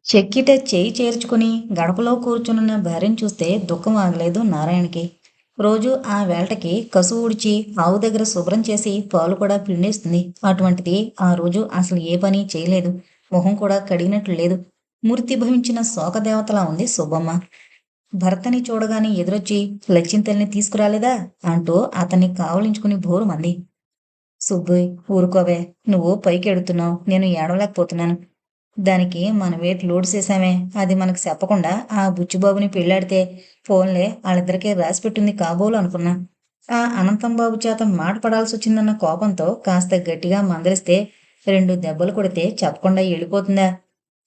చెక్కిట చేయి చేర్చుకుని గడపలో కూర్చునున్న భార్యను చూస్తే దుఃఖం ఆగలేదు నారాయణకి. రోజు ఆ వేళకి కసు ఊడ్చి ఆవు దగ్గర శుభ్రం చేసి పాలు కూడా పిండేస్తుంది. అటువంటిది ఆ రోజు అసలు ఏ పని చేయలేదు. మొహం కూడా కడిగినట్లు లేదు. మూర్తి భవించిన శోకదేవతలా ఉంది సుబ్బమ్మ. భర్తని చూడగానే ఎదురొచ్చి లచ్చింతల్ని తీసుకురాలేదా అంటూ అతన్ని కావలించుకుని భోరుమంది. సుబ్బోయ్, ఊరుకోవే. నువ్వు పైకెడుతున్నావు, నేను ఏడవలేకపోతున్నాను. దానికి మన వేట్ లోడ్ చేశామే, అది మనకు చెప్పకుండా ఆ బుచ్చిబాబుని పెళ్ళాడితే ఫోన్లే వాళ్ళిద్దరికీ రాసిపెట్టింది కాబోలు అనుకున్నా. ఆ అనంతం బాబు చేత మాట పడాల్సి వచ్చిందన్న కోపంతో కాస్త గట్టిగా మందలిస్తే 2 దెబ్బలు కొడితే చెప్పకుండా వెళ్ళిపోతుందా?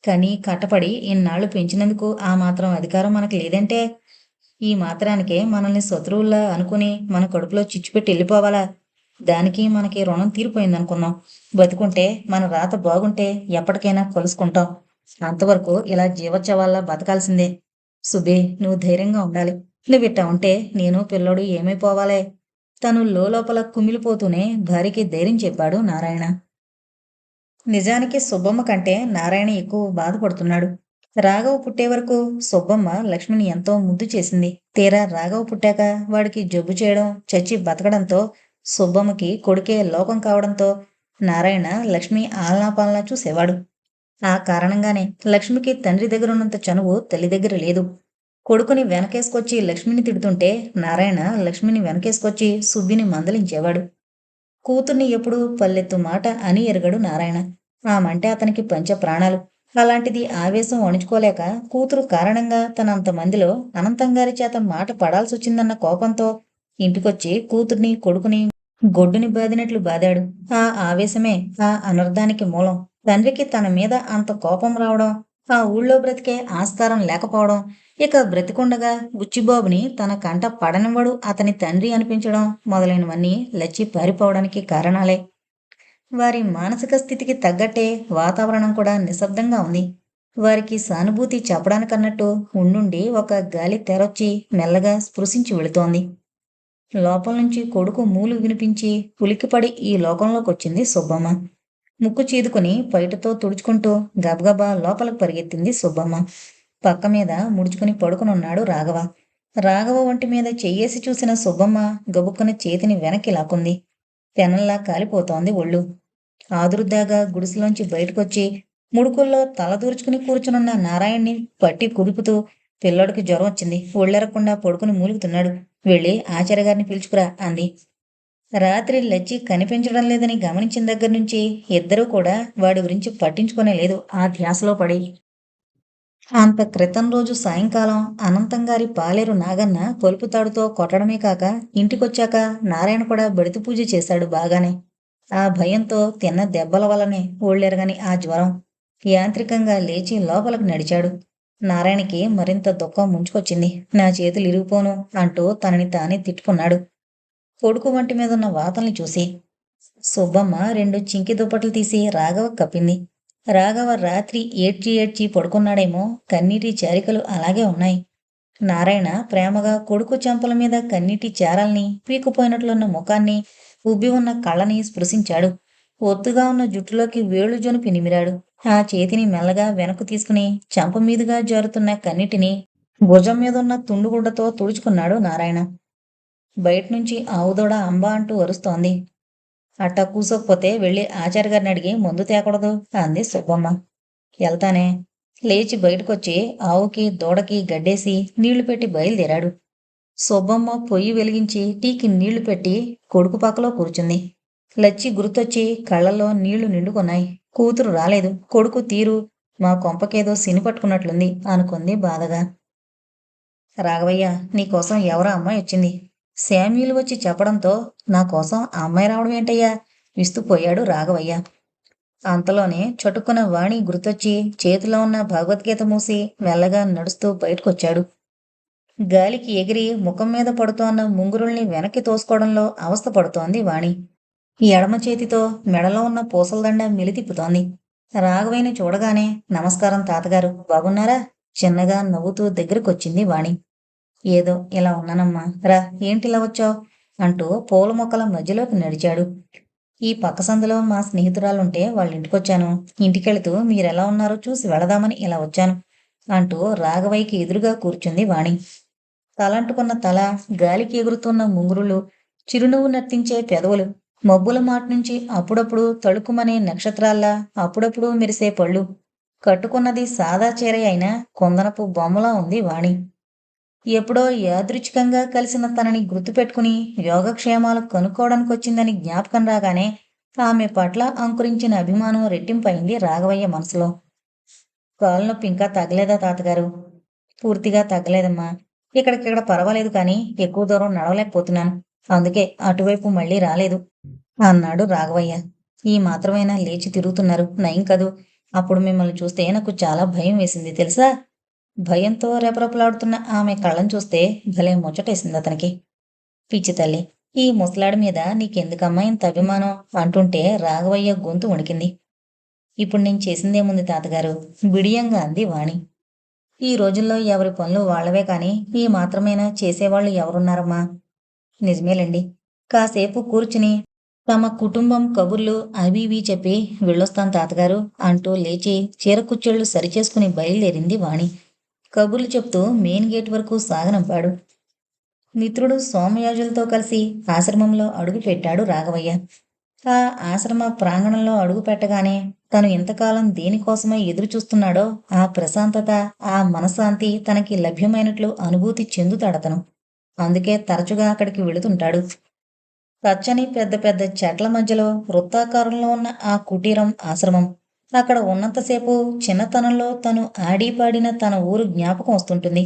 కానీ కట్టపడి ఇన్నాళ్లు పెంచినందుకు ఆ మాత్రం అధికారం మనకు లేదంటే ఈ మాత్రానికే మనల్ని శత్రువుల్లా అనుకుని మన కడుపులో చిచ్చుపెట్టి వెళ్ళిపోవాలా? దానికి మనకి రుణం తీరిపోయిందనుకున్నాం. బతికుంటే మన రాత బాగుంటే ఎప్పటికైనా కలుసుకుంటాం. అంతవరకు ఇలా జీవోత్సవాల్లా బతకాల్సిందే. సుబ్బి, నువ్వు ధైర్యంగా ఉండాలి. నువ్విట్టా ఉంటే నేను పిల్లోడు ఏమైపోవాలే? తను లోలోపల కుమిలిపోతూనే భార్యకి ధైర్యం చెప్పాడు నారాయణ. నిజానికి సుబ్బమ్మ కంటే నారాయణ ఎక్కువ బాధపడుతున్నాడు. రాఘవ పుట్టే వరకు సుబ్బమ్మ లక్ష్మిని ఎంతో ముద్దు చేసింది. తీరా రాఘవ పుట్టాక వాడికి జబ్బు చేయడం, చచ్చి బతకడంతో సుబ్బమ్మకి కొడుకే లోకం కావడంతో నారాయణ లక్ష్మి ఆలనాపాలనా చూసేవాడు. ఆ కారణంగానే లక్ష్మికి తండ్రి దగ్గరున్నంత చనువు తల్లి దగ్గర లేదు. కొడుకుని వెనకేసుకొచ్చి లక్ష్మిని తిడుతుంటే నారాయణ లక్ష్మిని వెనకేసుకొచ్చి సుబ్బిని మందలించేవాడు. కూతుర్ని ఎప్పుడూ పల్లెత్తు మాట అని ఎరగడు నారాయణ. ఆమంటే అతనికి పంచ ప్రాణాలు. అలాంటిది ఆవేశం అణుచుకోలేక కూతురు కారణంగా తనంతమందిలో అనంతంగారి చేత మాట పడాల్సొచ్చిందన్న కోపంతో ఇంటికొచ్చి కూతుర్ని కొడుకుని గొడ్డుని బాదినట్లు బాదాడు. ఆ ఆవేశమే ఆ అనర్థానికి మూలం. తండ్రికి తన మీద అంత కోపం రావడం, ఆ ఊళ్ళో బ్రతికే ఆస్కారం లేకపోవడం, ఇక బ్రతికుండగా బుచ్చిబాబుని తన కంట పడనివ్వడు అతని తండ్రి అనిపించడం మొదలైనవన్నీ లచ్చి పారిపోవడానికి కారణాలే. వారి మానసిక స్థితికి తగ్గట్టే వాతావరణం కూడా నిశ్శబ్దంగా ఉంది. వారికి సానుభూతి చెప్పడానికన్నట్టు ఉండుండి ఒక గాలి తెరొచ్చి మెల్లగా స్పృశించి వెళుతోంది. లోపల నుంచి కొడుకు మూలు వినిపించి ఉలిక్కిపడి ఈ లోకంలోకొచ్చింది సుబ్బమ్మ. ముక్కు చీదుకుని పైటతో తుడుచుకుంటూ గబగబా లోపలికి పరిగెత్తింది సుబ్బమ్మ. పక్క మీద ముడుచుకుని పడుకునున్నాడు రాఘవ. రాఘవ ఒంటి మీద చెయ్యేసి చూసిన సుబ్బమ్మ గబుక్కున చేతిని వెనక్కి లాక్కుంది. పెనంలా కాలిపోతోంది ఒళ్ళు. ఆదురుద్దాగా గుడిసెలోంచి బయటకొచ్చి ముడుకుల్లో తల దూర్చుకుని కూర్చునున్న నారాయణ్ణి పట్టి కుదుపుతూ పిల్లోడికి జ్వరం వచ్చింది, ఒళ్ళెరక్కుండా పడుకుని మూలుగుతున్నాడు, వెళ్ళి ఆచార్యగారిని పిలుచుకురా అంది. రాత్రి లచ్చి కనిపించడం లేదని గమనించిన దగ్గర నుంచి ఇద్దరూ కూడా వాడి గురించి పట్టించుకునే లేదు ఆ ధ్యాసలో పడి. అంత క్రితం రోజు సాయంకాలం అనంతంగారి పాలేరు నాగన్న పొలుపు తాడుతో కొట్టడమే కాక ఇంటికొచ్చాక నారాయణ కూడా బడితి పూజ చేశాడు బాగానే. ఆ భయంతో తిన్న దెబ్బల వల్లనే ఊళ్ళెరగని ఆ జ్వరం. యాంత్రికంగా లేచి లోపలికి నడిచాడు. నారాయణకి మరింత దుఃఖం ముంచుకొచ్చింది. నా చేతులు ఇరిగిపోను అంటూ తనని తానే తిట్టుకున్నాడు కొడుకు వంటి మీదున్న వాతల్ని చూసి. సుబ్బమ్మ 2 చింకి దుప్పట్లు తీసి రాఘవ కప్పింది. రాఘవ రాత్రి ఏడ్చి ఏడ్చి పడుకున్నాడేమో, కన్నీటి చారికలు అలాగే ఉన్నాయి. నారాయణ ప్రేమగా కొడుకు చెంపల మీద కన్నీటి చారల్ని, పీకుపోయినట్లున్న ముఖాన్ని, ఉబ్బి ఉన్న కళ్ళని స్పృశించాడు. ఒత్తుగా ఉన్న జుట్టులోకి వేళ్లు జొనిపి నిమిరాడు. ఆ చేతిని మెల్లగా వెనక్కు తీసుకుని చెంప మీదుగా జారుతున్న కన్నీటిని భుజం మీదున్న తుండుగుడ్డతో తుడుచుకున్నాడు నారాయణ. బయట్నుంచి ఆవుదూడ అంబా అంటూ అరుస్తోంది. అట్టా కూసోకపోతే వెళ్ళి ఆచార్యగారిని అడిగి మందు తేకూడదు అంది సుబ్బమ్మ. ఎల్తానే. లేచి బయటకొచ్చి ఆవుకి దూడకి గడ్డేసి నీళ్లు పెట్టి బయలుదేరాడు. సుబ్బమ్మ పొయ్యి వెలిగించి టీకి నీళ్లు పెట్టి కొడుకు పక్కలో కూర్చుంది. లచ్చి గుర్తొచ్చి కళ్ళల్లో నీళ్లు నిండుకున్నాయి. కూతురు రాలేదు, కొడుకు తీరు మా కొంపకేదో సిని పట్టుకున్నట్లుంది అనుకుంది బాధగా. రాఘవయ్య, నీకోసం ఎవరో అమ్మాయి వచ్చింది. శామ్యూలు వచ్చి చెప్పడంతో నా కోసం ఆ అమ్మాయి రావడం ఏంటయ్యా విస్తుపోయాడు రాఘవయ్య. అంతలోనే చటుక్కున వాణి గుర్తొచ్చి చేతిలో ఉన్న భగవద్గీత మూసి మెల్లగా నడుస్తూ బయటకొచ్చాడు. గాలికి ఎగిరి ముఖం మీద పడుతోన్న ముంగురుల్ని వెనక్కి తోసుకోవడంలో అవస్థ పడుతోంది వాణి. ఎడమ చేతితో మెడలో ఉన్న పూసలదండ మెలితిప్పుతోంది. రాఘవయ్యని చూడగానే నమస్కారం తాతగారు, బాగున్నారా? చిన్నగా నవ్వుతూ దగ్గరకొచ్చింది వాణి. ఏదో ఇలా ఉన్నానమ్మా, రా ఏంటిలా వచ్చావు అంటూ పూల మొక్కల మధ్యలోకి నడిచాడు. ఈ పక్క సందులో మా స్నేహితురాలుంటే వాళ్ళ ఇంటికొచ్చాను. ఇంటికెళుతూ మీరెలా ఉన్నారో చూసి వెళదామని ఇలా వచ్చాను అంటూ రాఘవయ్యకి ఎదురుగా కూర్చుంది వాణి. తలంటుకున్న తల, గాలికి ఎగురుతున్న ముంగురులు, చిరునవ్వు నర్తించే పెదవులు, మబ్బుల మాట్నుంచి అప్పుడప్పుడు తళుకుమనే నక్షత్రాల్లా అప్పుడప్పుడు మెరిసే పళ్ళు. కట్టుకున్నది సాదా చీరే అయినా కొందనపు బొమ్మలా ఉంది వాణి. ఎప్పుడో యాదృచ్ఛికంగా కలిసిన తనని గుర్తుపెట్టుకుని యోగక్షేమాలు కనుక్కోవడానికొచ్చిందని జ్ఞాపకం రాగానే ఆమె పట్ల అంకురించిన అభిమానం రెట్టింపయింది రాఘవయ్య మనసులో. కాలు నొప్పి ఇంకా తగ్గలేదా తాతగారు? పూర్తిగా తగ్గలేదమ్మా. ఇక్కడికిక్కడ పర్వాలేదు కానీ ఎక్కువ దూరం నడవలేకపోతున్నాను. అందుకే అటువైపు మళ్ళీ రాలేదు అన్నాడు రాఘవయ్య. ఈ మాత్రమైనా లేచి తిరుగుతున్నారు, నయం కదూ. అప్పుడు మిమ్మల్ని చూస్తే నాకు చాలా భయం వేసింది తెలుసా? భయంతో రెపరెపలాడుతున్న ఆమె కళ్ళను చూస్తే భలే ముచ్చటేసింది అతనికి. పిచ్చి తల్లి, ఈ ముసలాడి మీద నీకెందుకమ్మా ఇంత అభిమానం అంటుంటే రాఘవయ్య గొంతు వణికింది. ఇప్పుడు నేను చేసిందేముంది తాతగారు? బిడియంగా అంది వాణి. ఈ రోజుల్లో ఎవరి పనులు వాళ్ళవే కాని ఈ మాత్రమైనా చేసేవాళ్ళు ఎవరున్నారమ్మా? నిజమేలండి. కాసేపు కూర్చుని తమ కుటుంబం కబుర్లు అవి ఇవి చెప్పి వెళ్ళొస్తాను తాతగారు అంటూ లేచి చీరకుచ్చెళ్ళు సరిచేసుకుని బయలుదేరింది వాణి. కబుర్లు చెప్తూ మెయిన్ గేట్ వరకు సాగనంపాడు. మిత్రుడు సోమయాజులతో కలిసి ఆశ్రమంలో అడుగు పెట్టాడు రాఘవయ్య. ఆ ఆశ్రమ ప్రాంగణంలో అడుగు పెట్టగానే తను ఇంతకాలం దేనికోసమై ఎదురు చూస్తున్నాడో ఆ ప్రశాంతత, ఆ మనశ్శాంతి తనకి లభ్యమైనట్లు అనుభూతి చెందుతాడతను. అందుకే తరచుగా అక్కడికి వెళుతుంటాడు. పచ్చని పెద్ద పెద్ద చెట్ల మధ్యలో వృత్తాకారంలో ఉన్న ఆ కుటీరం ఆశ్రమం. అక్కడ ఉన్నంతసేపు చిన్నతనంలో తను ఆడిపాడిన తన ఊరు జ్ఞాపకం వస్తుంటుంది.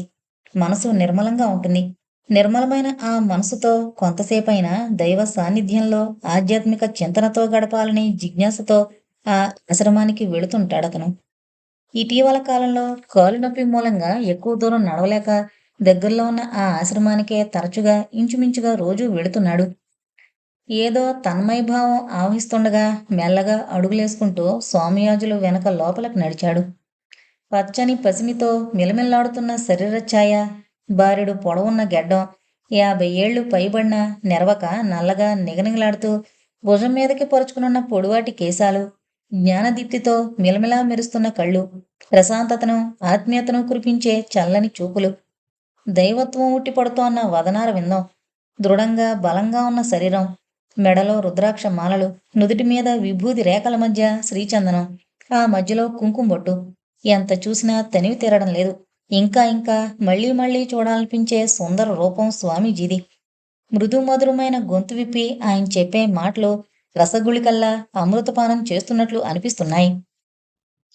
మనసు నిర్మలంగా ఉంటుంది. నిర్మలమైన ఆ మనసుతో కొంతసేపైనా దైవ సాన్నిధ్యంలో ఆధ్యాత్మిక చింతనతో గడపాలని జిజ్ఞాసతో ఆ ఆశ్రమానికి వెళుతుంటాడతను. ఇటీవల కాలంలో కాలు నొప్పి మూలంగా ఎక్కువ దూరం నడవలేక దగ్గరలో ఉన్న ఆ ఆశ్రమానికే తరచుగా ఇంచుమించుగా రోజూ వెళుతున్నాడు. ఏదో తన్మయభావం ఆవహిస్తుండగా మెల్లగా అడుగులేసుకుంటూ సోమయాజులు వెనక లోపలికి నడిచాడు. పచ్చని పసిమితో మిలమిల్లాడుతున్న శరీరఛాయ, బారెడు పొడవున్న గెడ్డం, 50 ఏళ్లు పైబడిన నెరవక నల్లగా నిగనిగలాడుతూ భుజం మీదకి పరుచుకునున్న పొడువాటి కేశాలు, జ్ఞానదీప్తితో మిలమిలా మెరుస్తున్న కళ్ళు, ప్రశాంతతను ఆత్మీయతను కురిపించే చల్లని చూపులు, దైవత్వం ఉట్టిపడుతోన్న వదనార విందం, దృఢంగా బలంగా ఉన్న శరీరం, మెడలో రుద్రాక్ష మాలలు, నుదుటి మీద విభూది రేఖల మధ్య శ్రీచందనం, ఆ మధ్యలో కుంకుమ బొట్టు. ఎంత చూసినా తనివి తీరడం లేదు. ఇంకా ఇంకా మళ్ళీ మళ్ళీ చూడాలనిపించే సుందర రూపం స్వామీజీది. మృదు మధురమైన గొంతు విప్పి ఆయన చెప్పే మాటలు రసగుళికల్లా అమృతపానం చేస్తున్నట్లు అనిపిస్తున్నాయి.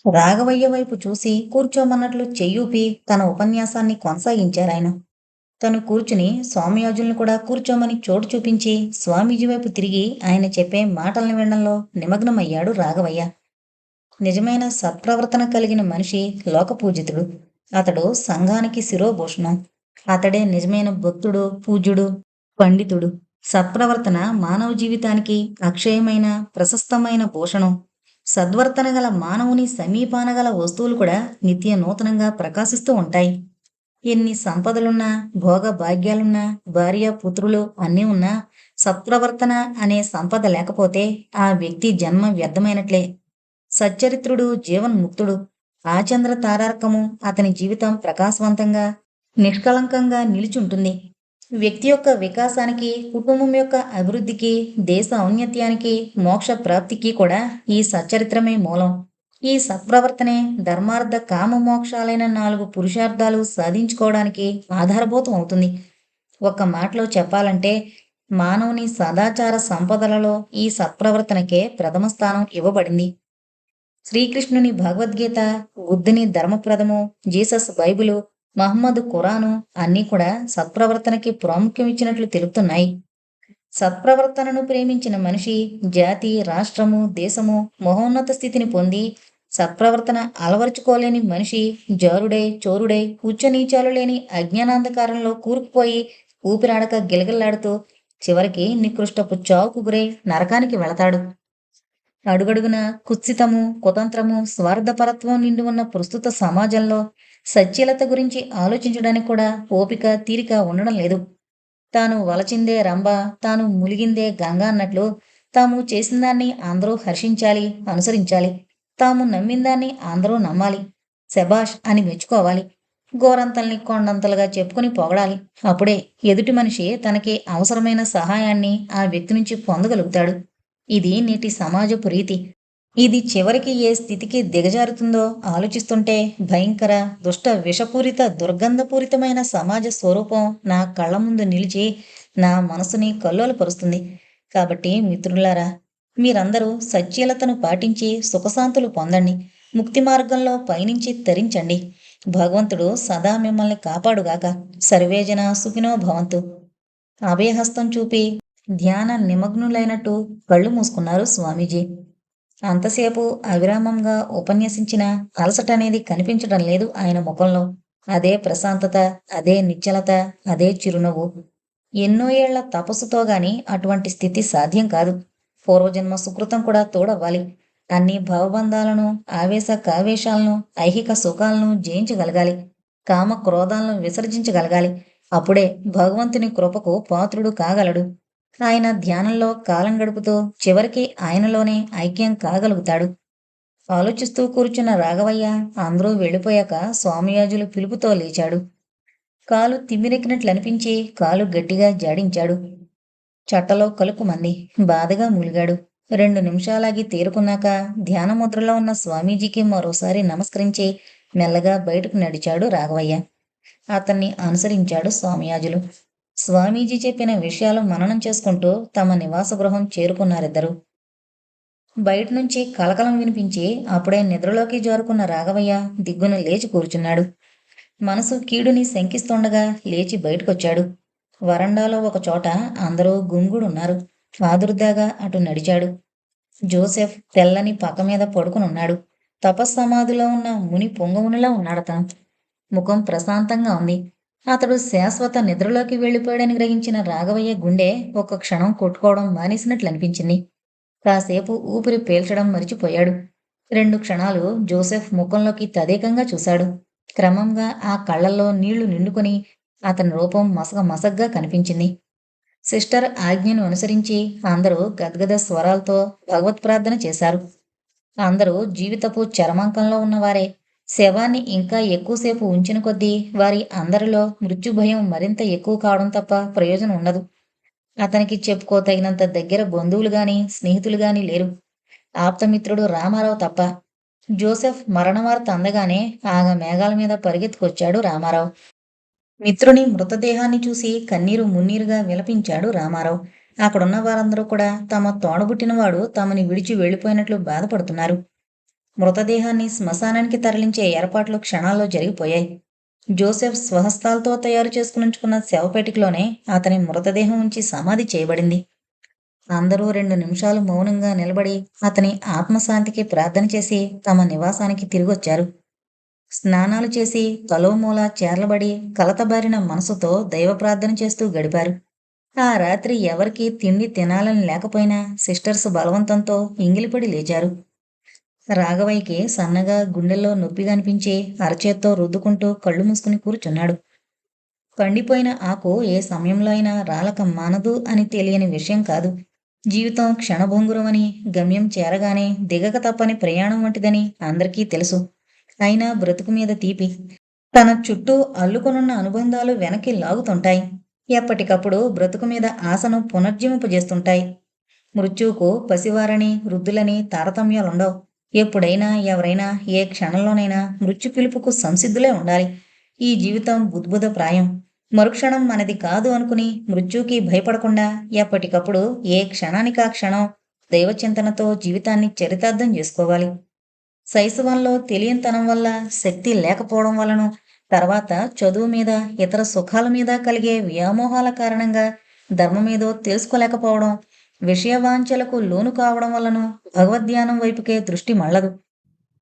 రాఘవయ్య వైపు చూసి కూర్చోమన్నట్లు చెయ్యూపి తన ఉపన్యాసాన్ని కొనసాగించారాయన. తను కూర్చుని స్వామియాజుల్ని కూడా కూర్చోమని చోటు చూపించి స్వామీజీ వైపు తిరిగి ఆయన చెప్పే మాటల్ని వినడంలో నిమగ్నమయ్యాడు రాఘవయ్య. నిజమైన సత్ప్రవర్తన కలిగిన మనిషి లోకపూజితుడు. అతడు సంఘానికి శిరోభూషణం. అతడే నిజమైన భక్తుడు, పూజ్యుడు, పండితుడు. సత్ప్రవర్తన మానవ జీవితానికి అక్షయమైన ప్రశస్తమైన భూషణం. సద్వర్తన గల మానవుని సమీపాన గల వస్తువులు కూడా నిత్య నూతనంగా ప్రకాశిస్తూ ఉంటాయి. ఎన్ని సంపదలున్నా, భోగ భాగ్యాలున్నా, భార్య పుత్రులు అన్నీ ఉన్నా సత్ప్రవర్తన అనే సంపద లేకపోతే ఆ వ్యక్తి జన్మ వ్యర్థమైనట్లే. సచ్చరిత్రుడు జీవన్ముక్తుడు. ఆచంద్ర తారార్కము అతని జీవితం ప్రకాశవంతంగా, నిష్కళంకంగా నిలిచుంటుంది. వ్యక్తి యొక్క వికాసానికి, కుటుంబం యొక్క అభివృద్ధికి, దేశ ఔన్నత్యానికి, మోక్ష ప్రాప్తికి కూడా ఈ సచ్చరిత్రమే మూలం. ఈ సత్ప్రవర్తనే ధర్మార్థ కామ మోక్షాలైన 4 పురుషార్థాలు సాధించుకోవడానికి ఆధారభూతం అవుతుంది. ఒక్క మాటలో చెప్పాలంటే మానవుని సదాచార సంపదలలో ఈ సత్ప్రవర్తనకే ప్రథమ స్థానం ఇవ్వబడింది. శ్రీకృష్ణుని భగవద్గీత, బుద్ధుని ధర్మప్రదము, జీసస్ బైబిలు, మహమ్మదు ఖురాను అన్నీ కూడా సత్ప్రవర్తనకి ప్రాముఖ్యం ఇచ్చినట్లు తెలుపుతున్నాయి. సత్ప్రవర్తనను ప్రేమించిన మనిషి జాతి, రాష్ట్రము, దేశము మహోన్నత స్థితిని పొంది, సత్ప్రవర్తన అలవరుచుకోలేని మనిషి జారుడై, చోరుడై, ఉచ్చనీచాలు లేని అజ్ఞానాంధకారంలో కూరుకుపోయి ఊపిరాడక గిలగిల్లాడుతూ చివరికి నికృష్టపు చావుకు గురై నరకానికి వెళతాడు. అడుగడుగున కుత్సితము, కుతంత్రము, స్వార్థపరత్వం నిండి ఉన్న ప్రస్తుత సమాజంలో సచ్ఛీలత గురించి ఆలోచించడానికి కూడా ఓపిక, తీరిక ఉండడం లేదు. తాను వలచిందే రంభ, తాను ములిగిందే గంగ అన్నట్లు తాము చేసిందాన్ని అందరూ హర్షించాలి, అనుసరించాలి. తాము నమ్మిందాన్ని అందరూ నమ్మాలి. శభాష్ అని మెచ్చుకోవాలి. గోరంతల్ని కొండంతలుగా చెప్పుకుని పొగడాలి. అప్పుడే ఎదుటి మనిషి తనకి అవసరమైన సహాయాన్ని ఆ వ్యక్తి నుంచి పొందగలుగుతాడు. ఇది నేటి సమాజపు రీతి. ఇది చివరికి ఏ స్థితికి దిగజారుతుందో ఆలోచిస్తుంటే భయంకర, దుష్ట, విషపూరిత, దుర్గంధపూరితమైన సమాజ స్వరూపం నా కళ్ళ ముందు నిలిచి నా మనసుని కల్లోలపరుస్తుంది. కాబట్టి మిత్రులారా, మీరందరూ సచ్ఛీలతను పాటించి సుఖశాంతులు పొందండి. ముక్తి మార్గంలో పయనించి తరించండి. భగవంతుడు సదా మిమ్మల్ని కాపాడుగాక. సర్వేజన సుఖినో భవంతు. అభయహస్తం చూపి ధ్యాన నిమగ్నులైనట్టు కళ్ళు మూసుకున్నారు స్వామీజీ. అంతసేపు అవిరామంగా ఉపన్యసించిన అలసట అనేది కనిపించడం లేదు ఆయన ముఖంలో. అదే ప్రశాంతత, అదే నిశ్చలత, అదే చిరునవ్వు. ఎన్నో ఏళ్ల తపస్సుతో గాని అటువంటి స్థితి సాధ్యం కాదు. పూర్వజన్మ సుకృతం కూడా తోడవ్వాలి. అన్ని భవబంధాలను, ఆవేశ కావేశాలను, ఐహిక సుఖాలను జయించగలగాలి. కామ క్రోధాలను విసర్జించగలగాలి. అప్పుడే భగవంతుని కృపకు పాత్రుడు కాగలడు. ఆయన ధ్యానంలో కాలం గడుపుతూ చివరికి ఆయనలోనే ఐక్యం కాగలుగుతాడు. ఆలోచిస్తూ కూర్చున్న రాఘవయ్య అందరూ వెళ్ళిపోయాక స్వామియాజులు పిలుపుతో లేచాడు. కాలు తిమ్మిరెక్కినట్లనిపించి కాలు గట్టిగా జాడించాడు. చట్టలో కలుపుమంది. బాధగా మూలిగాడు. 2 నిమిషాలాగి తేరుకున్నాక ధ్యానముద్రలో ఉన్న స్వామీజీకి మరోసారి నమస్కరించి మెల్లగా బయటకు నడిచాడు రాఘవయ్య. అతన్ని అనుసరించాడు స్వామియాజులు. స్వామీజీ చెప్పిన విషయాలు మననం చేసుకుంటూ తమ నివాస గృహం చేరుకున్నారిద్దరు. బయట నుంచి కలకలం వినిపించి అప్పుడే నిద్రలోకి జారుకున్న రాఘవయ్య దిగ్గున లేచి కూర్చున్నాడు. మనసు కీడుని శంకిస్తుండగా లేచి బయటకొచ్చాడు. వరండాలో ఒకచోట అందరూ గుంగుడున్నారు. ఆదుర్దాగా అటు నడిచాడు. జోసెఫ్ తెల్లని పక్క మీద పడుకునున్నాడు. తపస్సమాధిలో ఉన్న ముని పొంగమునిలా ఉన్నాడతను. ముఖం ప్రశాంతంగా ఉంది. అతడు శాశ్వత నిద్రలోకి వెళ్ళిపోయాడని గ్రహించిన రాఘవయ్య గుండె ఒక్క క్షణం కొట్టుకోవడం మానేసినట్లనిపించింది. కాసేపు ఊపిరి పీల్చడం మరిచిపోయాడు. 2 క్షణాలు జోసెఫ్ ముఖంలోకి తదేకంగా చూశాడు. క్రమంగా ఆ కళ్ళల్లో నీళ్లు నిండుకొని అతని రూపం మసగ మసగ్గా కనిపించింది. సిస్టర్ ఆజ్ఞను అనుసరించి అందరూ గద్గద స్వరాలతో భగవత్ ప్రార్థన చేశారు. అందరూ జీవితపు చరమాంకంలో ఉన్నవారే. శవాన్ని ఇంకా ఎక్కువసేపు ఉంచిన కొద్దీ వారి అందరిలో మృత్యుభయం మరింత ఎక్కువ కావడం తప్ప ప్రయోజనం ఉండదు. అతనికి చెప్పుకోతగినంత దగ్గర బంధువులు గాని స్నేహితులు గాని లేరు. ఆప్తమిత్రుడు రామారావు తప్ప. జోసెఫ్ మరణవార్త అందగానే ఆగ మేఘాల మీద పరిగెత్తుకొచ్చాడు రామారావు. మిత్రుని మృతదేహాన్ని చూసి కన్నీరు మున్నీరుగా విలపించాడు రామారావు. అక్కడున్న వారందరూ కూడా తమ తోడబుట్టినవాడు తమని విడిచి వెళ్ళిపోయినట్లు బాధపడుతున్నారు. మృతదేహాన్ని శ్మశానానికి తరలించే ఏర్పాట్లు క్షణాల్లో జరిగిపోయాయి. జోసెఫ్ స్వహస్తాలతో తయారు చేసుకునుంచుకున్న శవపేటికలోనే అతని మృతదేహం ఉంచి సమాధి చేయబడింది. అందరూ 2 నిమిషాలు మౌనంగా నిలబడి అతని ఆత్మశాంతికి ప్రార్థన చేసి తమ నివాసానికి తిరిగొచ్చారు. స్నానాలు చేసి తలోమూల చేర్లబడి కలతబారిన మనసుతో దైవ ప్రార్థన చేస్తూ గడిపారు. ఆ రాత్రి ఎవరికీ తిండి తినాలని లేకపోయినా సిస్టర్స్ బలవంతంతో ఇంగిలిపడి లేచారు. రాఘవయ్యకి సన్నగా గుండెల్లో నొప్పిగా అనిపించి అరచేత్తో రుద్దుకుంటూ కళ్ళు మూసుకుని కూర్చున్నాడు. పండిపోయిన ఆకు ఏ సమయంలో అయినా రాలక మానదు అని తెలియని విషయం కాదు. జీవితం క్షణభంగురమని, గమ్యం చేరగానే దిగక తప్పని ప్రయాణం వంటిదని అందరికీ తెలుసు. అయినా బ్రతుకు మీద తీపి. తన చుట్టూ అల్లుకొనున్న అనుబంధాలు వెనక్కి లాగుతుంటాయి. ఎప్పటికప్పుడు బ్రతుకు మీద ఆశను పునర్జీవింపజేస్తుంటాయి. మృత్యువుకు పసివారని, వృద్ధులని తారతమ్యాలుండవు. ఎప్పుడైనా ఎవరైనా ఏ క్షణంలోనైనా మృత్యు పిలుపుకు సంసిద్ధులే ఉండాలి. ఈ జీవితం బుద్భుద ప్రాయం. మరుక్షణం మనది కాదు అనుకుని మృత్యువుకి భయపడకుండా ఎప్పటికప్పుడు ఏ క్షణానికా క్షణం దైవచింతనతో జీవితాన్ని చరితార్థం చేసుకోవాలి. శైశవంలో తెలియనితనం వల్ల, శక్తి లేకపోవడం వలన, తర్వాత చదువు మీద, ఇతర సుఖాల మీద కలిగే వ్యామోహాల కారణంగా ధర్మమేదో తెలుసుకోలేకపోవడం, విషయవాంఛలకు లోను కావడం వలన భగవద్ధ్యానం వైపుకే దృష్టి మళ్ళదు.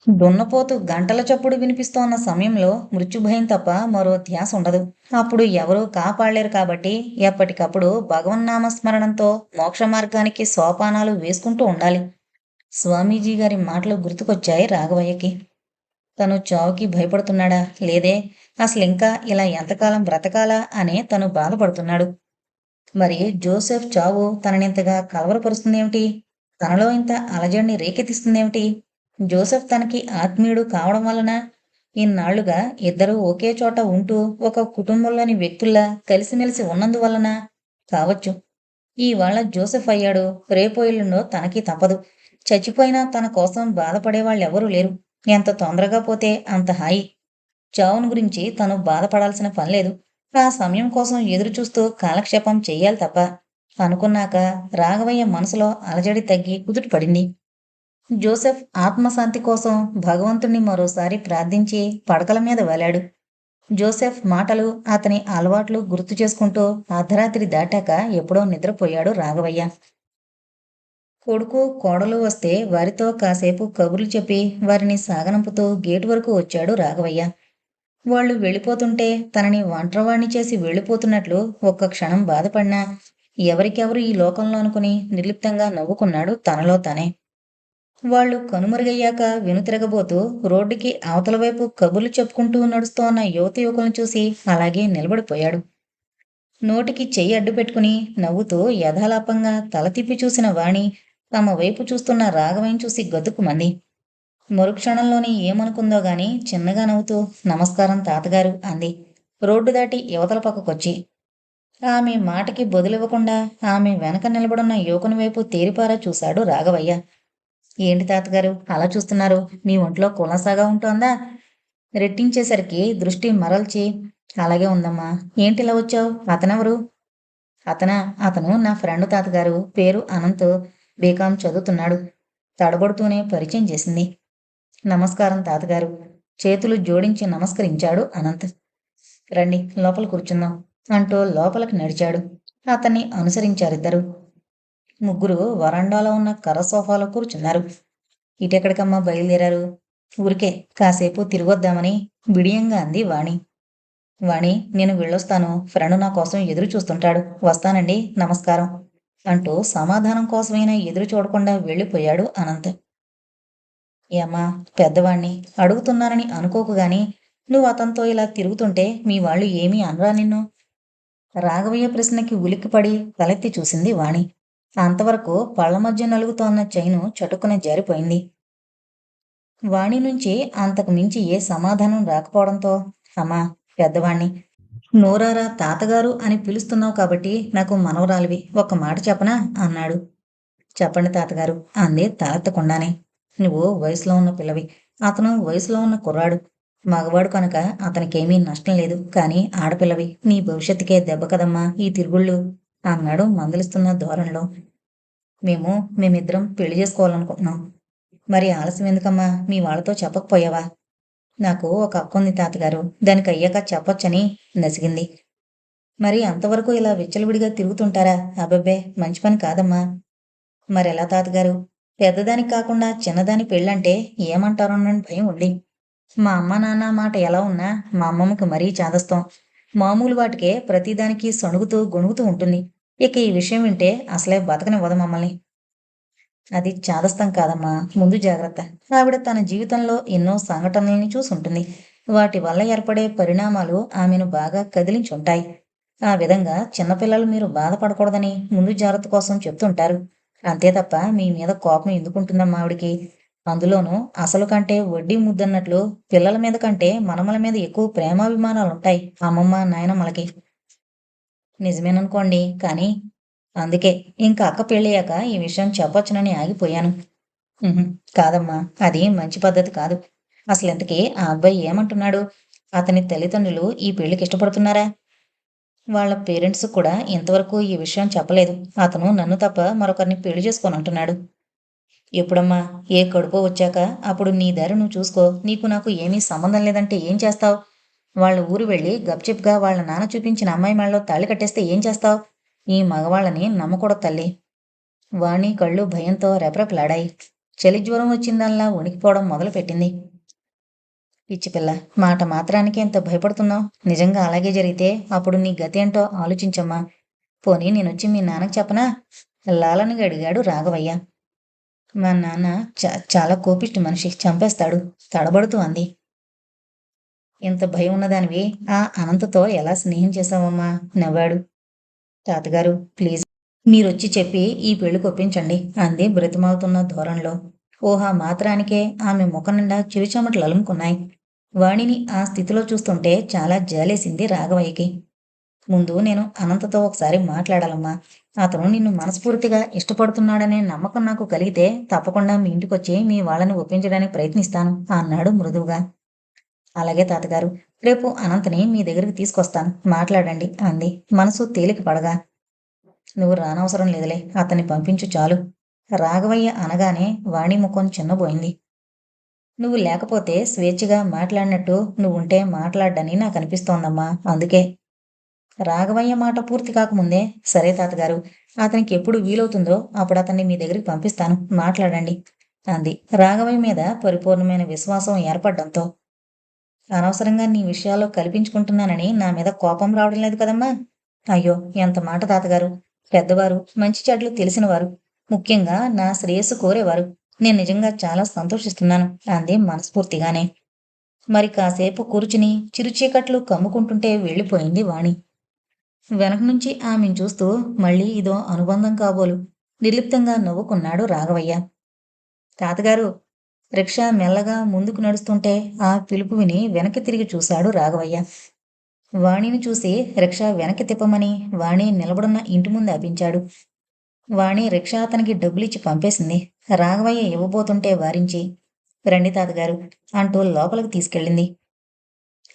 దున్నపోతు గంటల చప్పుడు వినిపిస్తోన్న సమయంలో మృత్యుభయం తప్ప మరో ధ్యాస ఉండదు. అప్పుడు ఎవరూ కాపాడలేరు కాబట్టి ఎప్పటికప్పుడు భగవన్నామస్మరణంతో మోక్ష మార్గానికి సోపానాలు వేసుకుంటూ ఉండాలి. స్వామీజీ గారి మాటలు గుర్తుకొచ్చాయి రాఘవయ్యకి. తను చావుకి భయపడుతున్నాడా? లేదే. అసలింకా ఇలా ఎంతకాలం బ్రతకాలా అనే తను బాధపడుతున్నాడు. మరి జోసెఫ్ చావు తననింతగా కలవరపరుస్తుందేమిటి? తనలో ఇంత అలజడిని రేకెత్తిస్తుందేమిటి? జోసెఫ్ తనకి ఆత్మీయుడు కావడం వలన? ఇన్నాళ్లుగా ఇద్దరూ ఒకే చోట ఉంటూ ఒక కుటుంబంలోని వ్యక్తుల్లా కలిసిమెలిసి ఉన్నందువలన? కావచ్చు. ఇవాళ జోసెఫ్ అయ్యాడు. రేపో ఎల్లుండో తనకి తప్పదు. చచ్చిపోయినా తన కోసం బాధపడేవాళ్ళెవరూ లేరు. ఎంత తొందరగా పోతే అంత హాయి. చావును గురించి తను బాధపడాల్సిన పనిలేదు. ఆ సమయం కోసం ఎదురుచూస్తూ కాలక్షేపం చెయ్యాలి తప్ప. అనుకున్నాక రాఘవయ్య మనసులో అలజడి తగ్గి కుదుట పడింది. జోసెఫ్ ఆత్మశాంతి కోసం భగవంతుణ్ణి మరోసారి ప్రార్థించి పడకల మీద వాలాడు. జోసెఫ్ మాటలు, అతని అలవాట్లు గుర్తు చేసుకుంటూ అర్ధరాత్రి దాటాక ఎప్పుడో నిద్రపోయాడు రాఘవయ్య. కొడుకు, కోడలు వస్తే వారితో కాసేపు కబుర్లు చెప్పి వారిని సాగనంపుతూ గేటు వరకు వచ్చాడు రాఘవయ్య. వాళ్ళు వెళ్ళిపోతుంటే తనని ఒంటరివాణ్ణి చేసి వెళ్ళిపోతున్నట్లు ఒక్క క్షణం బాధపడినా ఎవరికెవరు ఈ లోకంలో అనుకుని నిర్లిప్తంగా నవ్వుకున్నాడు తనలో తనే. వాళ్ళు కనుమరుగయ్యాక వెనుతిరగబోతూ రోడ్డుకి అవతల వైపు కబుర్లు చెప్పుకుంటూ నడుస్తోన్న యువతి యువకులను చూసి అలాగే నిలబడిపోయాడు. నోటికి చెయ్యి అడ్డు పెట్టుకుని నవ్వుతూ యథాలాపంగా తల తిప్పి చూసిన వాణి తమ వైపు చూస్తున్న రాఘవయ్యను చూసి గతుక్కుమంది. మరుక్షణంలోని ఏమనుకుందో గాని చిన్నగా నవ్వుతూ నమస్కారం తాతగారు అంది. రోడ్డు దాటి యువతల పక్కకొచ్చి. ఆమె మాటకి బదులివ్వకుండా ఆమె వెనక నిలబడున్న యువకుని వైపు తేరిపారా చూశాడు రాఘవయ్య. ఏంటి తాతగారు అలా చూస్తున్నారు? మీ ఒంట్లో కులాసాగా ఉంటోందా? రెట్టించేసరికి దృష్టి మరల్చి, అలాగే ఉందమ్మా. ఏంటిలా వచ్చావు? అతనెవరు? అతనా? అతను నా ఫ్రెండ్ తాతగారు. పేరు అనంత్. బీకాం చదువుతున్నాడు. తడబడుతూనే పరిచయం చేసింది. నమస్కారం తాతగారు. చేతులు జోడించి నమస్కరించాడు అనంత్. రండి లోపల కూర్చుందాం అంటూ లోపలికి నడిచాడు. అతన్ని అనుసరించారిద్దరు. ముగ్గురు వరండాలో ఉన్న కర్ర సోఫాలో కూర్చున్నారు. ఇటెక్కడికమ్మా బయలుదేరారు? ఊరికే కాసేపు తిరిగొద్దామని బిడియంగా అంది వాణి. వాణి, నేను వెళ్ళొస్తాను. ఫ్రెండ్ నా కోసం ఎదురు చూస్తుంటాడు. వస్తానండి. నమస్కారం అంటూ సమాధానం కోసమైనా ఎదురు చూడకుండా వెళ్ళిపోయాడు అనంత్. ఏమ్మా, పెద్దవాణ్ణి అడుగుతున్నానని అనుకోకు గాని నువ్వు అతనితో ఇలా తిరుగుతుంటే మీ వాళ్ళు ఏమీ అనరా నిన్ను? రాఘవయ్య ప్రశ్నకి ఉలిక్కిపడి తలెత్తి చూసింది వాణి. అంతవరకు పళ్ల మధ్య నలుగుతోన్న చైను చటుక్కున జారిపోయింది. వాణి నుంచి అంతకు మించి ఏ సమాధానం రాకపోవడంతో, అమ్మా, పెద్దవాణ్ణి నోరారా తాతగారు అని పిలుస్తున్నావు కాబట్టి నాకు మనవరాలివి. ఒక్క మాట చెప్పనా అన్నాడు. చెప్పండి తాతగారు అంది తలెత్తకుండానే. నువ్వు వయసులో ఉన్న పిల్లవి. అతను వయసులో ఉన్న కుర్రాడు. మగవాడు కనుక అతనికేమీ నష్టం లేదు. కానీ ఆడపిల్లవి. నీ భవిష్యత్తుకే దెబ్బ కదమ్మా ఈ తిరుగుళ్ళు అన్నాడు మందలిస్తున్న ధోరణిలో. మేమిద్దరం పెళ్లి చేసుకోవాలనుకుంటున్నాం. మరి ఆలస్యం ఎందుకమ్మా? మీ వాళ్ళతో చెప్పకపోయావా? నాకు ఒక అక్కుంది తాతగారు. దానికి అయ్యాక చెప్పొచ్చని నసిగింది. మరి అంతవరకు ఇలా విచ్చలవిడిగా తిరుగుతుంటారా? అబ్బబ్బే, మంచి పని కాదమ్మా. మరెలా తాతగారు? పెద్దదానికి కాకుండా చిన్నదాని పెళ్ళంటే ఏమంటారోనని భయం ఉంది. మా అమ్మ నాన్న మాట ఎలా ఉన్నా మా అమ్మమ్మకి మరీ చాదస్తం. మామూలు వాటికే ప్రతిదానికి సణుగుతూ గొణుగుతూ ఉంటుంది. ఇక ఈ విషయం వింటే అసలే బతకనివ్వదు మమ్మల్ని. అది చాదస్తం కాదమ్మా. ముందు జాగ్రత్త. ఆవిడ తన జీవితంలో ఎన్నో సంఘటనల్ని చూసుంటుంది. వాటి వల్ల ఏర్పడే పరిణామాలు ఆమెను బాగా కదిలించుంటాయి. ఆ విధంగా చిన్నపిల్లలు మీరు బాధపడకూడదని ముందు జాగ్రత్త కోసం చెప్తుంటారు. అంతే తప్ప మీ మీద కోపం ఎందుకుంటుందమ్మా ఆవిడికి? అందులోనూ అసలు కంటే వడ్డీ ముద్దన్నట్లు పిల్లల మీద కంటే మనమల మీద ఎక్కువ ప్రేమాభిమానాలుంటాయి అమ్మమ్మ నాయనమ్మలకి. నిజమేననుకోండి. కానీ అందుకే ఇంక అక్క పెళ్ళయ్యాక ఈ విషయం చెప్పొచ్చునని ఆగిపోయాను. ఉహుం, కాదమ్మా, అది మంచి పద్ధతి కాదు. అసలింతకీ ఆ అబ్బాయి ఏమంటున్నాడు? అతని తల్లిదండ్రులు ఈ పెళ్లికి ఇష్టపడుతున్నారా? వాళ్ళ పేరెంట్స్ కూడా ఇంతవరకు ఈ విషయం చెప్పలేదు. అతను నన్ను తప్ప మరొకరిని పెళ్లి చేసుకోనంటున్నాడు. ఎప్పుడమ్మా? ఏ కడుపో వచ్చాక అప్పుడు నీ దారి నువ్వు చూసుకో. నీకు నాకు ఏమీ సంబంధం లేదంటే ఏం చేస్తావ్? వాళ్ళ ఊరు వెళ్ళి గప్చిప్గా వాళ్ళ నాన్న చూపించిన అమ్మాయి మెళ్ళలో తాళి కట్టేస్తే ఏం చేస్తావ్? ఈ మగవాళ్ళని నమ్మకూడదు తల్లి. వాణి కళ్ళు భయంతో రెపరెపలాడాయి. చలి జ్వరం వచ్చిందల్లా వణికిపోవడం మొదలుపెట్టింది. పిచ్చిపిల్ల, మాట మాత్రానికి ఎంత భయపడుతున్నావు? నిజంగా అలాగే జరిగితే అప్పుడు నీ గతేంటో ఆలోచించమ్మా. పోనీ నేనొచ్చి మీ నాన్నకి చెప్పనా? లాలనగా అడిగాడు రాఘవయ్య. మా నాన్న చాలా కోపిష్టి మనిషి. చంపేస్తాడు తడబడుతూ అంది. ఇంత భయం ఉన్నదానివి ఆ అనంతతో ఎలా స్నేహం చేశావమ్మా? నవ్వాడు. తాతగారు ప్లీజ్ మీరొచ్చి చెప్పి ఈ పెళ్లి కొప్పించండి అంది బ్రతిమాలుతున్న ధోరణిలో. ఊహా మాత్రానికే ఆమె ముఖం నిండా చిరుచెమటలు అలుముకున్నాయి. వాణిని ఆ స్థితిలో చూస్తుంటే చాలా జాలేసింది రాఘవయ్యకి. ముందు నేను అనంతతో ఒకసారి మాట్లాడాలమ్మా. అతను నిన్ను మనస్ఫూర్తిగా ఇష్టపడుతున్నాడనే నమ్మకం నాకు కలిగితే తప్పకుండా మీ ఇంటికొచ్చి మీ వాళ్ళని ఒప్పించడానికి ప్రయత్నిస్తాను అన్నాడు మృదువుగా. అలాగే తాతగారు, రేపు అనంతని మీ దగ్గరికి తీసుకొస్తాను, మాట్లాడండి అంది మనసు తేలిక పడగా. నువ్వు రానవసరం లేదులే, అతన్ని పంపించు చాలు. రాఘవయ్య అనగానే వాణి ముఖం చిన్నబోయింది. నువ్వు లేకపోతే స్వేచ్ఛగా మాట్లాడినట్టు నువ్వుంటే మాట్లాడ్డని నాకు అనిపిస్తోందమ్మా, అందుకే. రాఘవయ్య మాట పూర్తి కాకముందే, సరే తాతగారు, అతనికి ఎప్పుడు వీలవుతుందో అప్పుడు అతన్ని మీ దగ్గరికి పంపిస్తాను, మాట్లాడండి అంది రాఘవయ్య మీద పరిపూర్ణమైన విశ్వాసం ఏర్పడ్డంతో. అనవసరంగా నీ విషయాల్లో కల్పించుకుంటున్నానని నా మీద కోపం రావడం లేదు కదమ్మా. అయ్యో, ఎంత మాట తాతగారు. పెద్దవారు, మంచి చెడ్లు తెలిసినవారు, ముఖ్యంగా నా శ్రేయస్సు కోరేవారు. నేను నిజంగా చాలా సంతోషిస్తున్నాను అంది మనస్ఫూర్తిగానే. మరి కాసేపు కూర్చుని చిరుచీకట్లు కమ్ముకుంటుంటే వెళ్ళిపోయింది వాణి. వెనక నుంచి ఆమెను చూస్తూ మళ్ళీ ఇదో అనుబంధం కాబోలు నిర్లిప్తంగా నవ్వుకున్నాడు రాఘవయ్య. తాతగారు, రిక్షా మెల్లగా ముందుకు నడుస్తుంటే ఆ పిలుపు విని వెనక్కి తిరిగి చూశాడు రాఘవయ్య. వాణిని చూసి రిక్షా వెనక్కి తిప్పమని వాణి నిలబడున్న ఇంటి ముందు ఆపించాడు. వాణి రిక్షా అతనికి డబ్బులిచ్చి పంపేసింది. రాఘవయ్య ఇవ్వబోతుంటే వారించి, రండి తాతగారు అంటూ లోపలికి తీసుకెళ్ళింది.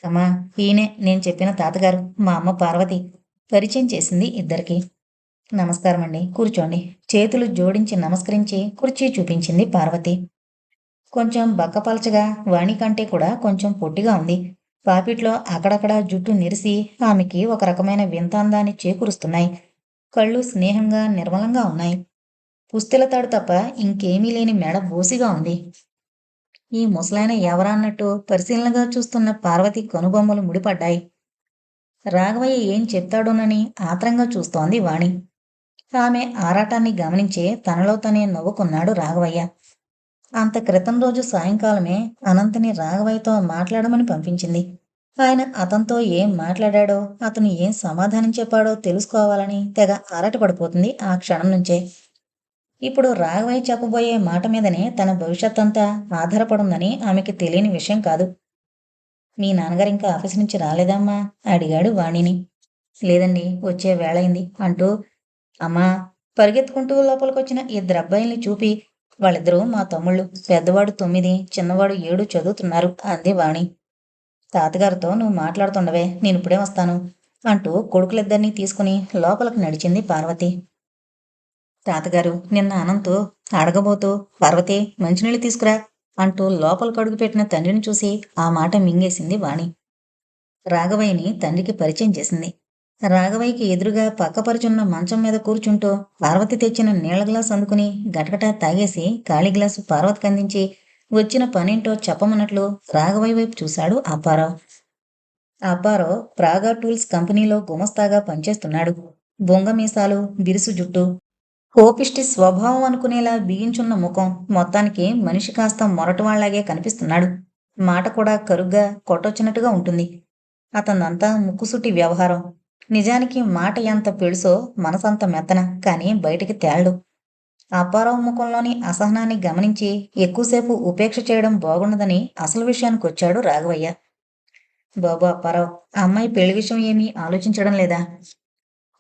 అమ్మా, ఈయనే నేను చెప్పిన తాతగారు, మా అమ్మ పార్వతి పరిచయం చేసింది ఇద్దరికి. నమస్కారమండి, కూర్చోండి. చేతులు జోడించి నమస్కరించి కుర్చీ చూపించింది పార్వతి. కొంచెం బక్కపలచగా, వాణి కంటే కూడా కొంచెం పొట్టిగా ఉంది. పాపిట్లో అక్కడక్కడ జుట్టు నెరిసి ఆమెకి ఒక రకమైన వింతాందాన్ని చేకూరుస్తున్నాయి. కళ్ళు స్నేహంగా నిర్మలంగా ఉన్నాయి. పుస్తెలతాడు తప్ప ఇంకేమీ లేని మెడ బోసిగా ఉంది. ఈ ముసలాయన ఎవరా అన్నట్టు పరిశీలనగా చూస్తున్న పార్వతి కనుబొమ్మలు ముడిపడ్డాయి. రాఘవయ్య ఏం చెప్తాడోనని ఆత్రంగా చూస్తోంది వాణి. ఆమె ఆరాటాన్ని గమనించే తనలో తనే నవ్వుకున్నాడు రాఘవయ్య. అంత క్రితం రోజు సాయంకాలమే అనంతని రాఘవయ్యతో మాట్లాడమని పంపించింది. ఆయన అతనితో ఏం మాట్లాడాడో, అతను ఏం సమాధానం చెప్పాడో తెలుసుకోవాలని తెగ ఆరాటపడిపోతుంది ఆ క్షణం నుంచే. ఇప్పుడు రాఘవయ్య చెప్పబోయే మాట మీదనే తన భవిష్యత్తంతా ఆధారపడుందని ఆమెకి తెలియని విషయం కాదు. మీ నాన్నగారు ఇంకా ఆఫీస్ నుంచి రాలేదమ్మా అడిగాడు వాణిని. లేదండి, వచ్చే వేళయింది అంటూ అమ్మా పరిగెత్తుకుంటూ లోపలికొచ్చిన ఇద్దరు అబ్బాయిల్ని చూపి, వాళ్ళిద్దరూ మా తమ్ముళ్ళు, పెద్దవాడు 9, చిన్నవాడు 7 చదువుతున్నారు అంది వాణి. తాతగారితో నువ్వు మాట్లాడుతుండవే, నేనిప్పుడే వస్తాను అంటూ కొడుకులిద్దరినీ తీసుకుని లోపలికి నడిచింది పార్వతి. తాతగారు, నిన్న అనంతు అడగబోతూ పార్వతి మంచినీళ్ళు తీసుకురా అంటూ లోపలికి అడుగుపెట్టిన తండ్రిని చూసి ఆ మాట మింగేసింది వాణి. రాఘవయ్యని తండ్రికి పరిచయం చేసింది. రాఘవయ్యకి ఎదురుగా పక్కపరుచున్న మంచం మీద కూర్చుంటూ పార్వతి తెచ్చిన నీళ్ల గ్లాసు అందుకుని గటగటా తాగేసి ఖాళీ గ్లాసు పార్వతికి అందించి వచ్చిన పనేంటో చెప్పమన్నట్లు రాఘవయ్య వైపు చూశాడు అప్పారావు. అప్పారావు ప్రాగా టూల్స్ కంపెనీలో గుమస్తాగా పనిచేస్తున్నాడు. బొంగ మీసాలు, బిరుసు జుట్టు, కోపిష్టి స్వభావం అనుకునేలా బిగించున్న ముఖం, మొత్తానికి మనిషి కాస్త మొరటివాళ్లాగే కనిపిస్తున్నాడు. మాట కూడా కరుగ్గా కొట్టొచ్చినట్టుగా ఉంటుంది. అతనంతా ముక్కుసుటి వ్యవహారం. నిజానికి మాట ఎంత పెడుసో మనసంత మెత్తన, కానీ బయటికి తేళ్డు. అప్పారావు ముఖంలోని అసహనాన్ని గమనించి ఎక్కువసేపు ఉపేక్ష చేయడం బాగుండదని అసలు విషయానికొచ్చాడు రాఘవయ్య. బాబు అప్పారావు, ఆ అమ్మాయి పెళ్లి విషయం ఏమీ ఆలోచించడం లేదా?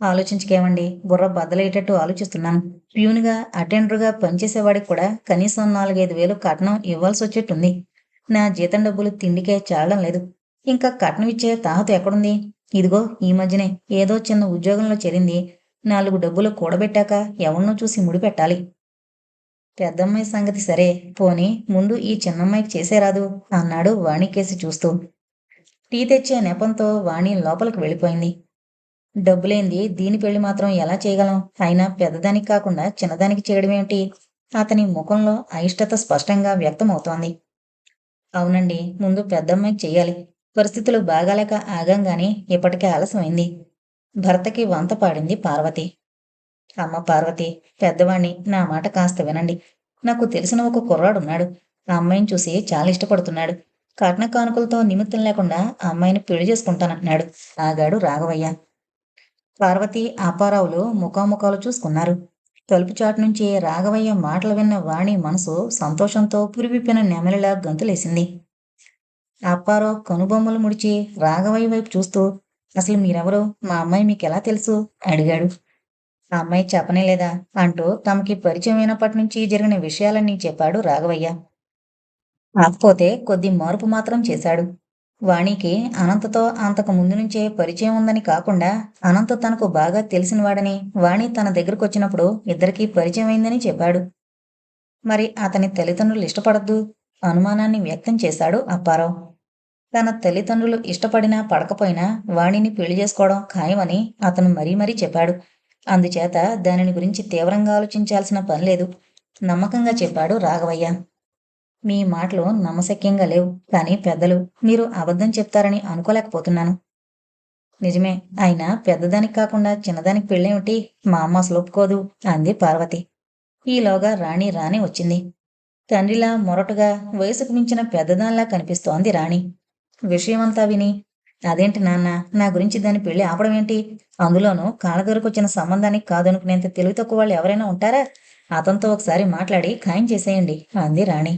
ఆలోచించకేమండి, బుర్ర బద్దలయ్యేటట్టు ఆలోచిస్తున్నాను. ప్యూన్గా, అటెండర్గా పనిచేసేవాడికి కూడా కనీసం 4-5 వేలు కట్నం ఇవ్వాల్సి వచ్చేట్టుంది. నా జీతం డబ్బులు తిండికే చాలడం లేదు. ఇంకా కట్నం ఇచ్చే తాహతు ఎక్కడుంది? ఇదిగో ఈ మధ్యనే ఏదో చిన్న ఉద్యోగంలో చేరింది. 4 డబ్బులు కూడబెట్టాక ఎవరినో చూసి ముడిపెట్టాలి. పెద్దమ్మాయి సంగతి సరే, పోనీ ముందు ఈ చిన్నమ్మాయికి చేసేరాదు అన్నాడు వాణికేసి చూస్తూ. టీ తెచ్చే నెపంతో వాణి లోపలికి వెళ్ళిపోయింది. డబ్బులేంది దీని పెళ్లి మాత్రం ఎలా చేయగలం? అయినా పెద్దదానికి కాకుండా చిన్నదానికి చేయడమేమిటి? అతని ముఖంలో అయిష్టత స్పష్టంగా వ్యక్తమవుతోంది. అవునండి, ముందు పెద్దమ్మాయికి చెయ్యాలి. పరిస్థితులు బాగాలేక ఆగంగాని ఇప్పటికే ఆలస్యమైంది. భర్తకి వంత పాడింది పార్వతి. అమ్మ పార్వతి, పెద్దవాణ్ణి, నా మాట కాస్త వినండి. నాకు తెలిసిన ఒక కుర్రాడున్నాడు. ఆ అమ్మాయిని చూసి చాలా ఇష్టపడుతున్నాడు. కట్న కానుకలతో నిమిత్తం లేకుండా ఆ అమ్మాయిని పెళ్లి చేసుకుంటానంటున్నాడు ఆగాడు రాఘవయ్య. పార్వతి, అప్పారావులు ముఖాముఖాలు చూసుకున్నారు. తలుపు చాటు నుంచి రాఘవయ్య మాటలు విన్న వాణి మనసు సంతోషంతో పురివిప్పిన నెమలిలా గంతులేసింది. అప్పారావు కనుబొమ్మలు ముడిచి రాఘవయ్య వైపు చూస్తూ, అసలు మీరెవరు? మా అమ్మాయి మీకెలా తెలుసు? అడిగాడు. ఆ అమ్మాయి చెప్పనే లేదా అంటూ తమకి పరిచయం అయినప్పటి నుంచి జరిగిన విషయాలన్నీ చెప్పాడు రాఘవయ్య. కాకపోతే కొద్ది మార్పు మాత్రం చేశాడు. వాణికి అనంతతో అంతకు ముందు నుంచే పరిచయం ఉందని కాకుండా, అనంత్ తనకు బాగా తెలిసినవాడని, వాణి తన దగ్గరకొచ్చినప్పుడు ఇద్దరికీ పరిచయం అయిందని చెప్పాడు. మరి అతని తల్లిదండ్రులు ఇష్టపడద్దు అనుమానాన్ని వ్యక్తం చేశాడు అప్పారావు. తన తల్లిదండ్రులు ఇష్టపడినా పడకపోయినా వాణిని పెళ్లి చేసుకోవడం ఖాయమని అతను మరీ మరీ చెప్పాడు. అందుచేత దానిని గురించి తీవ్రంగా ఆలోచించాల్సిన పనిలేదు. నమ్మకంగా చెప్పాడు రాఘవయ్య. మీ మాటలు నమ్మశక్యంగా లేవు. కానీ పెద్దలు, మీరు అబద్ధం చెప్తారని అనుకోలేకపోతున్నాను. నిజమే. అయినా పెద్దదానికి కాకుండా చిన్నదానికి పెళ్ళేమిటి? మా అమ్మ అసలు ఒప్పుకోదు అంది పార్వతి. ఈలోగా రాణి రాణి వచ్చింది. తండ్రిలా మొరటుగా వయసుకు మించిన పెద్దదానిలా కనిపిస్తోంది రాణి. విషయమంతా విని, అదేంటి నాన్న, నా గురించి దాని పెళ్లి ఆపడం ఏంటి? అందులోనూ కాళ్ళదొరకొచ్చిన సంబంధానికి కాదనుకునేంత తెలివి తక్కువ వాళ్ళు ఎవరైనా ఉంటారా? అతనితో ఒకసారి మాట్లాడి ఖాయం చేసేయండి అంది రాణి.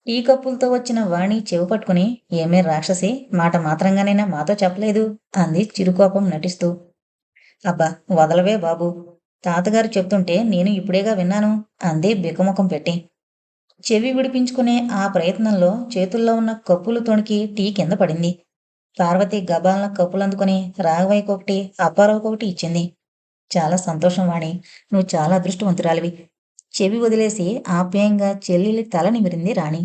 టీ కప్పులతో వచ్చిన వాణి చెవి పట్టుకుని, ఏమే రాక్షసి, మాట మాత్రంగానైనా మాతో చెప్పలేదు అంది చిరుకోపం నటిస్తూ. అబ్బా, వదలవే బాబు, తాతగారు చెప్తుంటే నేను ఇప్పుడేగా విన్నాను అంది బిక్కముఖం పెట్టి. చెవి విడిపించుకునే ఆ ప్రయత్నంలో చేతుల్లో ఉన్న కప్పులు తొణికి టీ కింద పడింది. పార్వతి గబాలన కప్పులందుకుని రాఘవయ్యకొకటి, అప్పారావుకొకటి ఇచ్చింది. చాలా సంతోషం వాణి, నువ్వు చాలా అదృష్టవంతురాలివి. చెవి వదిలేసి ఆప్యాయంగా చెల్లెలి తల నిమిరింది రాణి.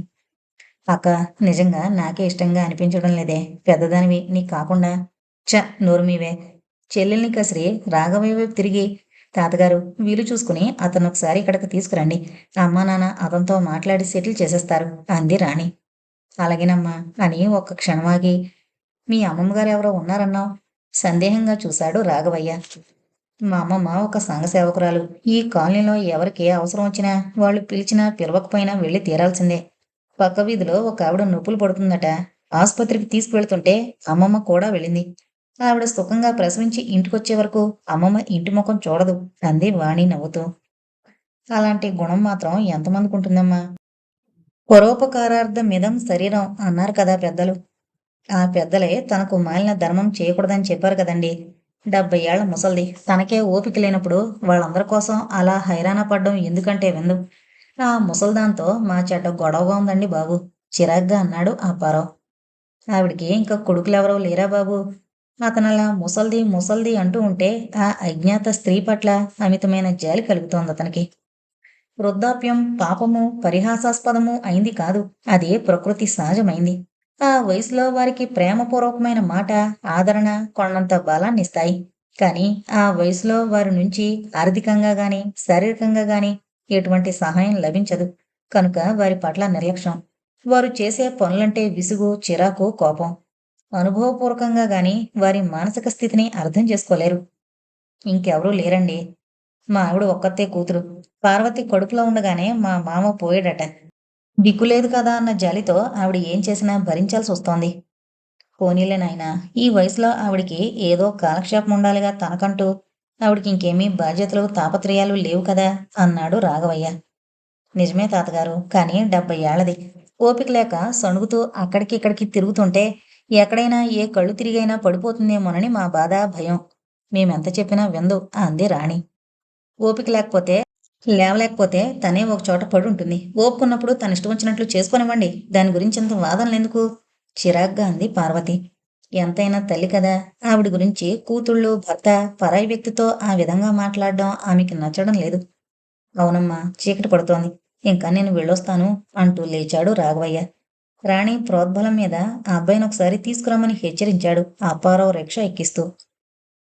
అక్క, నిజంగా నాకే ఇష్టంగా అనిపించడం లేదే. పెద్దదానివి, నీకు కాకుండా. నోరు మీవే. చెల్లెల్ని కసిరి రాఘవయ్య వైపు తిరిగి, తాతగారు, వీలు చూసుకుని అతను ఒకసారి ఇక్కడికి తీసుకురండి. అమ్మా నాన్న అతనితో మాట్లాడి సెటిల్ చేసేస్తారు అంది రాణి. అలాగేనమ్మా అని ఒక్క క్షణమాగి, మీ అమ్మమ్మగారు ఎవరో ఉన్నారన్నావు? సందేహంగా చూశాడు రాఘవయ్య. మా అమ్మమ్మ ఒక సంఘ సేవకురాలు. ఈ కాలనీలో ఎవరికి అవసరం వచ్చినా, వాళ్ళు పిలిచినా పిలవకపోయినా వెళ్ళి తీరాల్సిందే. పక్క వీధిలో ఒక ఆవిడ నొప్పులు పడుతుందట. ఆసుపత్రికి తీసుకువెళ్తుంటే అమ్మమ్మ కూడా వెళ్ళింది. ఆవిడ సుఖంగా ప్రసవించి ఇంటికొచ్చే వరకు అమ్మమ్మ ఇంటి ముఖం చూడదు అంది వాణి నవ్వుతూ. అలాంటి గుణం మాత్రం ఎంతమందికి ఉంటుందమ్మా? పరోపకారార్థమిదం శరీరం అన్నారు కదా పెద్దలు. ఆ పెద్దలే తనకు మాలిన ధర్మం చేయకూడదని చెప్పారు కదండి. 70 ఏళ్ల ముసల్ది, తనకే ఓపిక లేనప్పుడు వాళ్ళందరి కోసం అలా హైరాణ పడ్డం ఎందుకంటే విందు. ఆ ముసల్దాంతో మా చెడ్డ గొడవగా ఉందండి బాబు, చిరాగ్గా అన్నాడు అప్పారావు. ఆవిడికి ఇంకా కొడుకులెవరూ లేరా బాబు? అతనలా ముసల్ది ముసల్ది అంటూ ఉంటే ఆ అజ్ఞాత స్త్రీ పట్ల అమితమైన జాలి కలుగుతోంది అతనికి. వృద్ధాప్యం పాపము, పరిహాసాస్పదము అయింది కాదు. అది ప్రకృతి సహజమైంది. ఆ వయసులో వారికి ప్రేమపూర్వకమైన మాట, ఆదరణ కొండంత బలాన్నిస్తాయి. కానీ ఆ వయసులో వారి నుంచి ఆర్థికంగా గాని, శారీరకంగా గాని ఎటువంటి సహాయం లభించదు. కనుక వారి పట్ల నిర్లక్ష్యం. వారు చేసే పనులంటే విసుగు, చిరాకు, కోపం. అనుభవపూర్వకంగా గాని వారి మానసిక స్థితిని అర్థం చేసుకోలేరు. ఇంకెవరూ లేరండి. మా ఆవిడ ఒక్కతే కూతురు. పార్వతి కడుపులో ఉండగానే మా మామ పోయాడట. దిక్కులేదు కదా అన్న జాలితో ఆవిడ ఏం చేసినా భరించాల్సి వస్తోంది. పోనీలే నాయనా, ఈ వయసులో ఆవిడికి ఏదో కాలక్షేపం ఉండాలిగా తనకంటూ. ఆవిడికి ఇంకేమీ బాధ్యతలు, తాపత్రయాలు లేవు కదా అన్నాడు రాఘవయ్య. నిజమే తాతగారు, కానీ 70 ఏళ్లది. ఓపిక లేక సణుగుతూ అక్కడికి ఇక్కడికి తిరుగుతుంటే ఎక్కడైనా ఏ కళ్ళు తిరిగైనా పడిపోతుందేమోనని మా బాధ, భయం. మేమెంత చెప్పినా విందు అంది రాణి. ఓపిక లేకపోతే లేవలేకపోతే తనే ఒక చోట పడి ఉంటుంది. ఓపుకున్నప్పుడు తన ఇష్టం వచ్చినట్లు చేసుకోనివ్వండి. దాని గురించి ఇంత వాదనలెందుకు? చిరాగ్గా అంది పార్వతి. ఎంతైనా తల్లి కదా. ఆవిడ గురించి కూతుళ్ళు, భర్త పరాయి వ్యక్తితో ఆ విధంగా మాట్లాడడం ఆమెకి నచ్చడం లేదు. అవునమ్మా, చీకటి పడుతోంది. ఇంకా నేను వెళ్ళొస్తాను అంటూ లేచాడు రాఘవయ్య. రాణి ప్రోద్బలం మీద ఆ అబ్బాయిని ఒకసారి తీసుకురమ్మని హెచ్చరించాడు అప్పారావు రిక్షా ఎక్కిస్తూ.